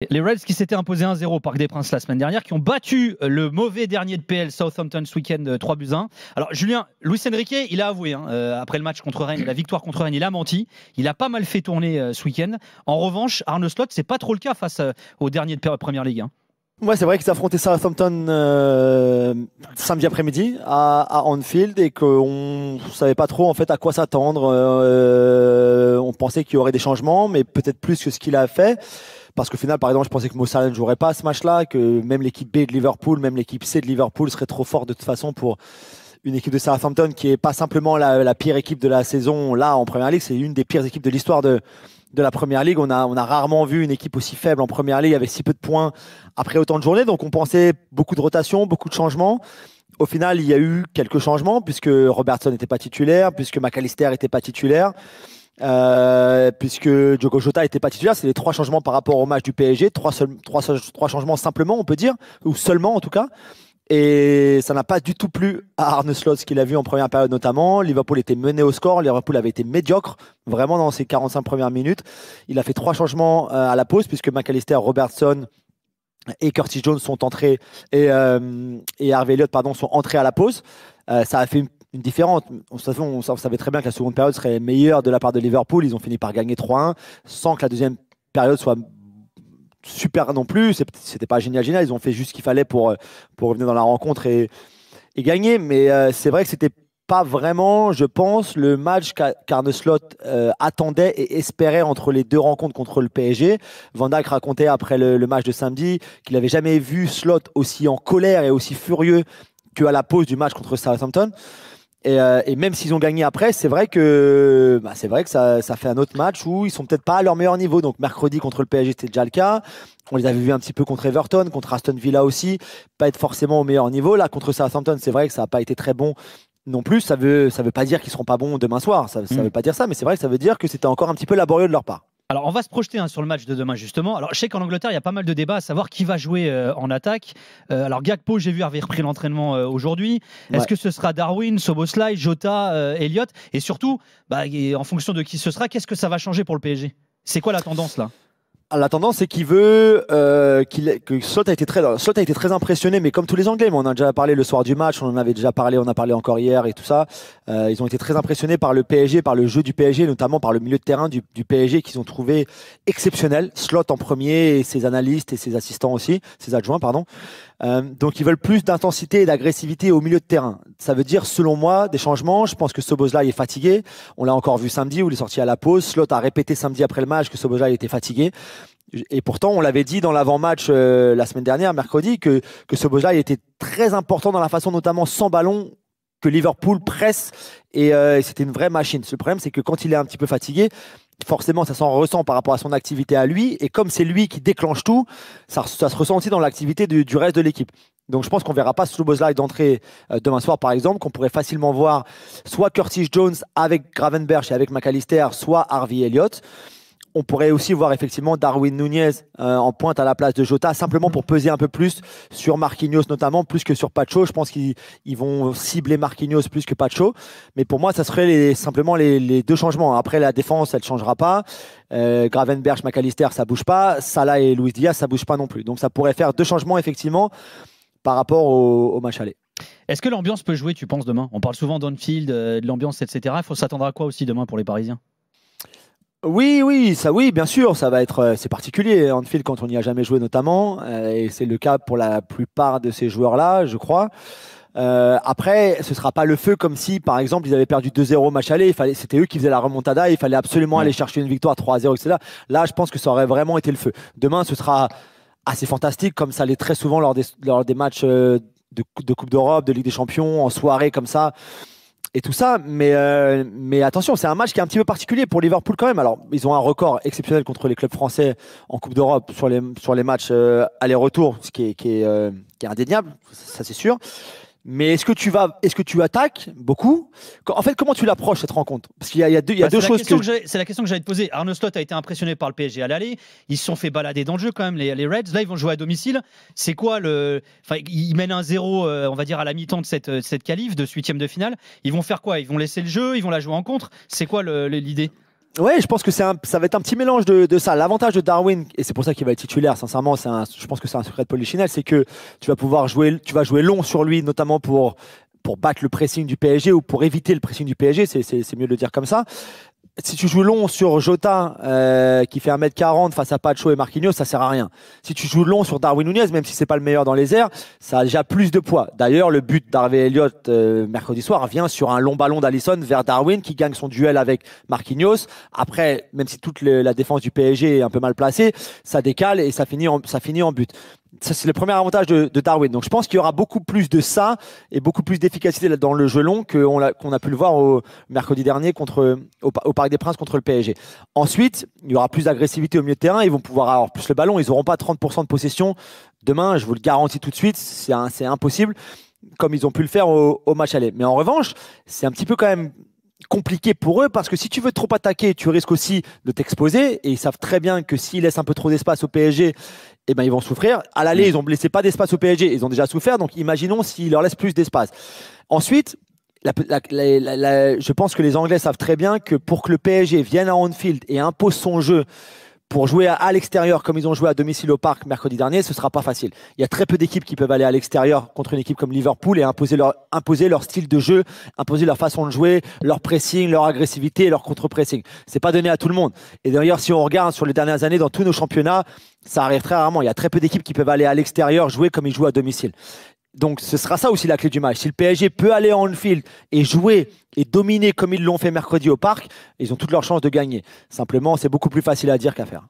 Les Reds qui s'étaient imposés 1-0 au Parc des Princes la semaine dernière, qui ont battu le mauvais dernier de PL Southampton ce week-end 3-1. Alors Julien, Luis Enrique, il a avoué, après le match contre Rennes, la victoire contre Rennes, il a menti. Il a pas mal fait tourner ce week-end. En revanche, Arne Slot, c'est pas trop le cas face au dernier de Premier League. Ouais, c'est vrai qu'ils affrontaient Southampton samedi après-midi à Anfield et qu'on ne savait pas trop en fait à quoi s'attendre. On pensait qu'il y aurait des changements, mais peut-être plus que ce qu'il a fait. Parce qu'au final, par exemple, je pensais que Mo Salah ne jouerait pas à ce match-là, que même l'équipe B de Liverpool, même l'équipe C de Liverpool serait trop forte de toute façon pour une équipe de Southampton qui est pas simplement la pire équipe de la saison là en Première Ligue, c'est une des pires équipes de l'histoire de la Première Ligue. On a rarement vu une équipe aussi faible en Première Ligue avec si peu de points après autant de journées. Donc on pensait beaucoup de rotations, beaucoup de changements. Au final, il y a eu quelques changements puisque Robertson n'était pas titulaire, puisque McAllister n'était pas titulaire. Puisque Diogo Jota n'était pas titulaire, c'est les 3 changements par rapport au match du PSG, 3 changements simplement, on peut dire, ou seulement en tout cas. Et ça n'a pas du tout plu à Arne Slot, ce qu'il a vu en première période notamment. Liverpool était mené au score, Liverpool avait été médiocre, vraiment dans ses 45 premières minutes. Il a fait 3 changements à la pause, puisque McAllister, Robertson et Curtis Jones sont entrés, et Harvey Elliott sont entrés à la pause. Ça a fait une différence. On savait très bien que la seconde période serait meilleure de la part de Liverpool. Ils ont fini par gagner 3-1 sans que la deuxième période soit super non plus. C'était pas génial. Ils ont fait juste ce qu'il fallait pour revenir dans la rencontre et gagner. Mais c'est vrai que c'était pas vraiment, je pense, le match qu'Arne Slot attendait et espérait entre les 2 rencontres contre le PSG. Van Dijk racontait après le match de samedi qu'il n'avait jamais vu Slot aussi en colère et aussi furieux qu'à la pause du match contre Southampton. Et même s'ils ont gagné après, c'est vrai que ça fait un autre match où ils sont peut-être pas à leur meilleur niveau. Donc mercredi contre le PSG, c'était déjà le cas. On les avait vus un petit peu contre Everton, contre Aston Villa aussi, pas être forcément au meilleur niveau. Là, contre Southampton, c'est vrai que ça n'a pas été très bon non plus. Ça veut pas dire qu'ils seront pas bons demain soir. Ça veut pas dire ça, mais c'est vrai que ça veut dire que c'était encore un petit peu laborieux de leur part. Alors, on va se projeter sur le match de demain, justement. Alors, je sais qu'en Angleterre, il y a pas mal de débats à savoir qui va jouer en attaque. Alors, Gakpo, j'ai vu, avait repris l'entraînement aujourd'hui. Est-ce que ce sera Darwin, Szoboszlai, Jota, Elliott? Et surtout, en fonction de qui ce sera, qu'est-ce que ça va changer pour le PSG? C'est quoi la tendance, là? La tendance, c'est qu'il veut que Slot a été très impressionné, mais comme tous les Anglais, mais on en a déjà parlé le soir du match, on en avait déjà parlé, on a parlé encore hier et tout ça. Ils ont été très impressionnés par le PSG, par le jeu du PSG, notamment par le milieu de terrain du PSG qu'ils ont trouvé exceptionnel. Slot en premier et ses analystes et ses assistants aussi, ses adjoints, pardon. Donc ils veulent plus d'intensité et d'agressivité au milieu de terrain. Ça veut dire, selon moi, des changements. Je pense que Szoboszlai est fatigué. On l'a encore vu samedi où il est sorti à la pause. Slot a répété samedi après le match que Szoboszlai était fatigué. Et pourtant, on l'avait dit dans l'avant-match la semaine dernière, mercredi, que Szoboszlai était très important dans la façon, notamment sans ballon, que Liverpool presse. Et c'était une vraie machine. Le problème, c'est que quand il est un petit peu fatigué, forcément, ça s'en ressent par rapport à son activité à lui. Et comme c'est lui qui déclenche tout, ça se ressent aussi dans l'activité du reste de l'équipe. Donc je pense qu'on ne verra pas Szoboszlai d'entrée demain soir, par exemple, qu'on pourrait facilement voir soit Curtis Jones avec Gravenberch et avec McAllister, soit Harvey Elliott. On pourrait aussi voir effectivement Darwin Núñez en pointe à la place de Jota, simplement pour peser un peu plus sur Marquinhos notamment, plus que sur Pacho. Je pense qu'ils vont cibler Marquinhos plus que Pacho. Mais pour moi, ça serait simplement les 2 changements. Après, la défense, elle ne changera pas. Gravenberch, McAllister, ça ne bouge pas. Salah et Luis Diaz, ça ne bouge pas non plus. Donc ça pourrait faire 2 changements effectivement par rapport au match aller. Est-ce que l'ambiance peut jouer, tu penses, demain? On parle souvent d'Anfield, de l'ambiance, etc. Il faut s'attendre à quoi aussi demain pour les Parisiens? Oui, bien sûr, ça va être, c'est particulier, Anfield, quand on n'y a jamais joué notamment, et c'est le cas pour la plupart de ces joueurs-là, je crois. Après, ce sera pas le feu comme si, par exemple, ils avaient perdu 2-0 au match aller, c'était eux qui faisaient la remontada, il fallait absolument aller chercher une victoire 3-0, etc. Là, je pense que ça aurait vraiment été le feu. Demain, ce sera assez fantastique, comme ça l'est très souvent lors des matchs de Coupe d'Europe, de Ligue des Champions, en soirée comme ça. Et tout ça, mais attention, c'est un match qui est un petit peu particulier pour Liverpool quand même. Alors, ils ont un record exceptionnel contre les clubs français en Coupe d'Europe sur les matchs aller-retour, ce qui est indéniable, ça c'est sûr. Mais est-ce que tu attaques beaucoup? En fait, comment tu l'approches cette rencontre? Parce qu'il y a deux choses c'est la question que j'allais te poser. Arne Slot a été impressionné par le PSG à l'aller. Ils se sont fait balader dans le jeu quand même, les Reds. Là, ils vont jouer à domicile. C'est quoi ils mènent 1-0, on va dire, à la mi-temps de cette qualif, de ce 8e de finale. Ils vont faire quoi? Ils vont laisser le jeu? Ils vont la jouer en contre? C'est quoi l'idée? Ouais, je pense que ça va être un petit mélange de ça. L'avantage de Darwin, et c'est pour ça qu'il va être titulaire, sincèrement, je pense que c'est un secret de Polichinelle, c'est que tu vas jouer long sur lui, notamment pour battre le pressing du PSG ou pour éviter le pressing du PSG, c'est mieux de le dire comme ça. Si tu joues long sur Jota, qui fait 1m40 face à Pacho et Marquinhos, ça sert à rien. Si tu joues long sur Darwin Núñez, même si c'est pas le meilleur dans les airs, ça a déjà plus de poids. D'ailleurs, le but d'Harvey Elliott mercredi soir vient sur un long ballon d'Alisson vers Darwin qui gagne son duel avec Marquinhos. Après, même si toute la défense du PSG est un peu mal placée, ça décale et ça finit en but. Ça, c'est le premier avantage de Darwin. Donc, je pense qu'il y aura beaucoup plus de ça et beaucoup plus d'efficacité dans le jeu long qu'on a pu le voir au mercredi dernier au Parc des Princes contre le PSG. Ensuite, il y aura plus d'agressivité au milieu de terrain. Ils vont pouvoir avoir plus le ballon. Ils n'auront pas 30% de possession. Demain, je vous le garantis tout de suite, c'est impossible, comme ils ont pu le faire au match aller. Mais en revanche, c'est un petit peu quand même compliqué pour eux parce que si tu veux trop attaquer, tu risques aussi de t'exposer et ils savent très bien que s'ils laissent un peu trop d'espace au PSG, eh ben, ils vont souffrir. À l'aller, ils ont laissé pas d'espace au PSG, ils ont déjà souffert, donc imaginons s'ils leur laissent plus d'espace. Ensuite, je pense que les Anglais savent très bien que pour que le PSG vienne à Anfield et impose son jeu pour jouer à l'extérieur comme ils ont joué à domicile au Parc mercredi dernier, ce sera pas facile. Il y a très peu d'équipes qui peuvent aller à l'extérieur contre une équipe comme Liverpool et imposer leur style de jeu, imposer leur façon de jouer, leur pressing, leur agressivité et leur contre-pressing. C'est pas donné à tout le monde. Et d'ailleurs, si on regarde sur les dernières années dans tous nos championnats, ça arrive très rarement. Il y a très peu d'équipes qui peuvent aller à l'extérieur jouer comme ils jouent à domicile. Donc, ce sera ça aussi la clé du match. Si le PSG peut aller en Anfield et jouer et dominer comme ils l'ont fait mercredi au Parc, ils ont toutes leurs chances de gagner. Simplement, c'est beaucoup plus facile à dire qu'à faire.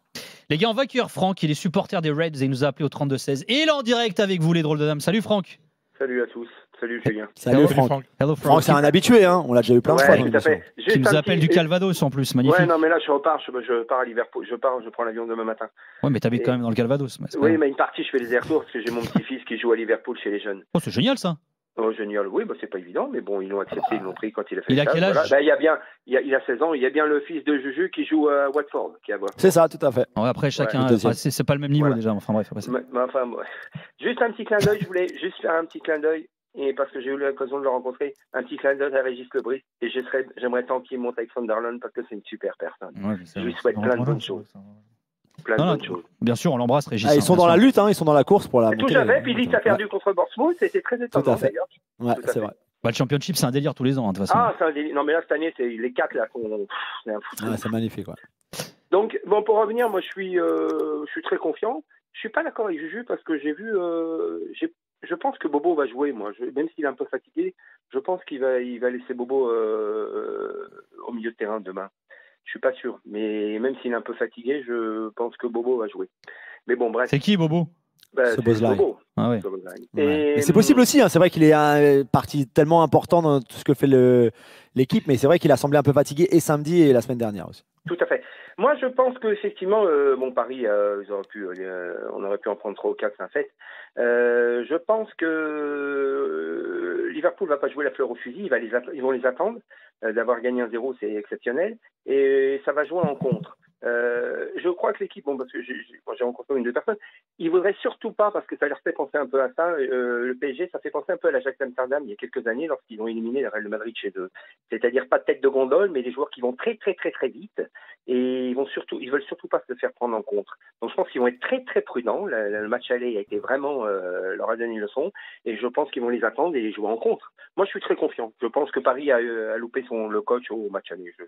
Les gars, on va accueillir Franck, il est supporter des Reds et il nous a appelé au 32-16. Et il est en direct avec vous, les drôles de dames. Salut Franck. Salut à tous. Salut Julien. Salut Franck. Hello Franck, c'est un habitué, hein. On l'a déjà eu plein de fois. Tout à fait. Qui nous appelle du Calvados en plus, magnifique. Ouais, non, mais là je repars, je pars à Liverpool, je prends l'avion demain matin. Ouais, mais t'habites quand même dans le Calvados. Oui, mais une partie, je fais les allers-retours parce que j'ai mon petit-fils qui joue à Liverpool chez les jeunes. Oh, c'est génial ça. Oh, génial. Oui, bah, c'est pas évident, mais bon, ils l'ont accepté, ils l'ont pris quand il a fait ça. Il a quel âge? Voilà. Bah, il a 16 ans, il y a bien le fils de Juju qui joue à Watford. C'est ça, tout à fait. Ouais, après, chacun, c'est pas le même niveau déjà. Enfin, bref. Juste un petit clin d'œil, je voulais juste faire un petit clin d'œil. Et parce que j'ai eu l'occasion de le rencontrer, un petit clin d'œil à Régis Lebris. Et j'aimerais tant qu'il monte avec Sunderland parce que c'est une super personne. Ouais, je lui souhaite plein de bonnes choses. Bien sûr, on l'embrasse, Régis. Ils sont dans la lutte, ils sont dans la course pour la montée. Tout à fait, puis Leeds a perdu contre Bournemouth, c'était très étonnant. Tout à fait. Ouais, c'est vrai. Le Championship, c'est un délire tous les ans, de toute façon. Ah, c'est un délire. Non, mais là, cette année, c'est les 4 là, c'est un foutu. C'est magnifique, ouais. Donc, bon, pour revenir, moi, je suis très confiant. Je suis pas d'accord avec Juju parce que j'ai vu, je pense que Bobo va jouer, moi. Même s'il est un peu fatigué, je pense qu'il va laisser Bobo au milieu de terrain demain. Je suis pas sûr, mais même s'il est un peu fatigué, je pense que Bobo va jouer. Mais bon, bref. C'est qui Bobo? C'est Bobo. Ah ouais. Et c'est possible aussi, c'est vrai qu'il est un parti tellement important dans tout ce que fait l'équipe, mais c'est vrai qu'il a semblé un peu fatigué et samedi et la semaine dernière aussi. Tout à fait. Moi, je pense qu'effectivement, Paris, on aurait pu en prendre 3 ou 4, c'est un fait. Je pense que Liverpool ne va pas jouer la fleur au fusil, ils vont les attendre. D'avoir gagné 1-0, c'est exceptionnel. Et ça va jouer en contre. Je crois que l'équipe, parce que j'ai rencontré une ou deux personnes, ils ne voudraient surtout pas, parce que ça leur fait penser un peu à ça, le PSG, ça fait penser un peu à l'Ajax Amsterdam il y a quelques années lorsqu'ils ont éliminé le Real de Madrid chez eux. C'est-à-dire pas de tête de gondole, mais des joueurs qui vont très très très très vite et ils veulent surtout pas se faire prendre en compte. Donc je pense qu'ils vont être très très prudents. Le match aller a été vraiment leur a donné une leçon et je pense qu'ils vont les attendre et les jouer en contre. Moi je suis très confiant. Je pense que Paris a loupé le coach au match aller. Je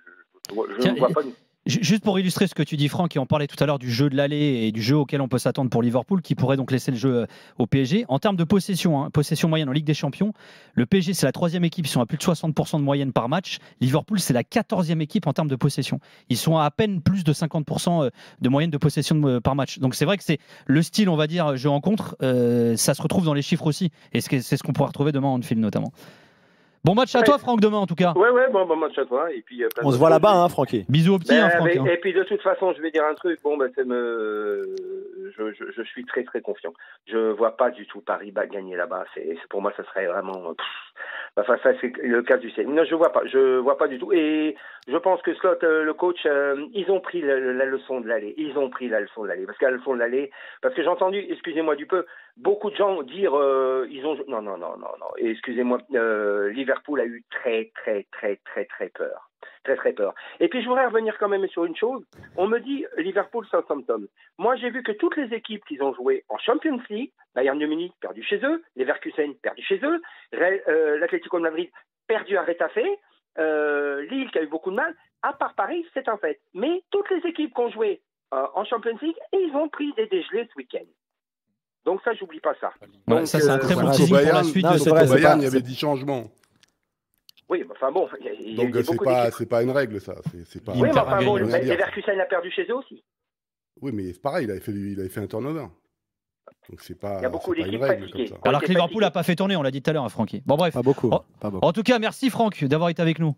ne vois pas. Juste pour illustrer ce que tu dis, Franck, et on parlait tout à l'heure du jeu de l'aller et du jeu auquel on peut s'attendre pour Liverpool, qui pourrait donc laisser le jeu au PSG. En termes de possession, possession moyenne en Ligue des Champions, le PSG, c'est la 3e équipe, ils sont à plus de 60% de moyenne par match. Liverpool, c'est la 14e équipe en termes de possession. Ils sont à peine plus de 50% de moyenne de possession par match. Donc c'est vrai que c'est le style, on va dire, jeu en contre, ça se retrouve dans les chiffres aussi. Et c'est ce qu'on pourra retrouver demain en Anfield notamment. Bon match à toi, Franck, demain en tout cas. Ouais, bon match à toi. Et puis, on se voit là-bas, Francky. Bisous au petit, Franck. Et puis de toute façon, je vais dire un truc. Je suis très très confiant. Je vois pas du tout Paris gagner là-bas. Pour moi, ça serait vraiment. Ça c'est le cas du ciel. Non, je vois pas du tout. Et je pense que Slot, le coach, ils ont pris la leçon de l'aller. Parce que j'ai entendu, excusez-moi du peu, beaucoup de gens dire non. Et excusez-moi, Liverpool a eu très très très très très peur. Très très peur. Et puis je voudrais revenir quand même sur une chose. On me dit Liverpool-Southampton. Moi j'ai vu que toutes les équipes qui ont joué en Champions League, Bayern de Munich perdu chez eux, Leverkusen perdu chez eux, l'Atlético de Madrid perdu à Retafe, Lille qui a eu beaucoup de mal, à part Paris, c'est un fait. Mais toutes les équipes qui ont joué en Champions League, ils ont pris des dégelés ce week-end. Donc ça, j'oublie pas ça. Donc, ça, c'est un très bon teasing pour la suite de cette vrai, Au Bayern, il y c'est avait 10 changements. Oui, mais enfin bon, il y a Donc eu beaucoup c'est pas une règle, ça. C'est pas... Oui, mais Inter enfin a bon, gagné aussi. Leverkusen a perdu chez eux aussi. Oui, mais c'est pareil, il avait fait un turnover. Donc c'est pas, Il y a beaucoup c'est pas une d'équipes règle fatiguées. comme ça. Alors que Liverpool n'a pas fait tourner, on l'a dit tout à l'heure, Francky. Bon, bref. pas beaucoup. En tout cas, merci Franck d'avoir été avec nous.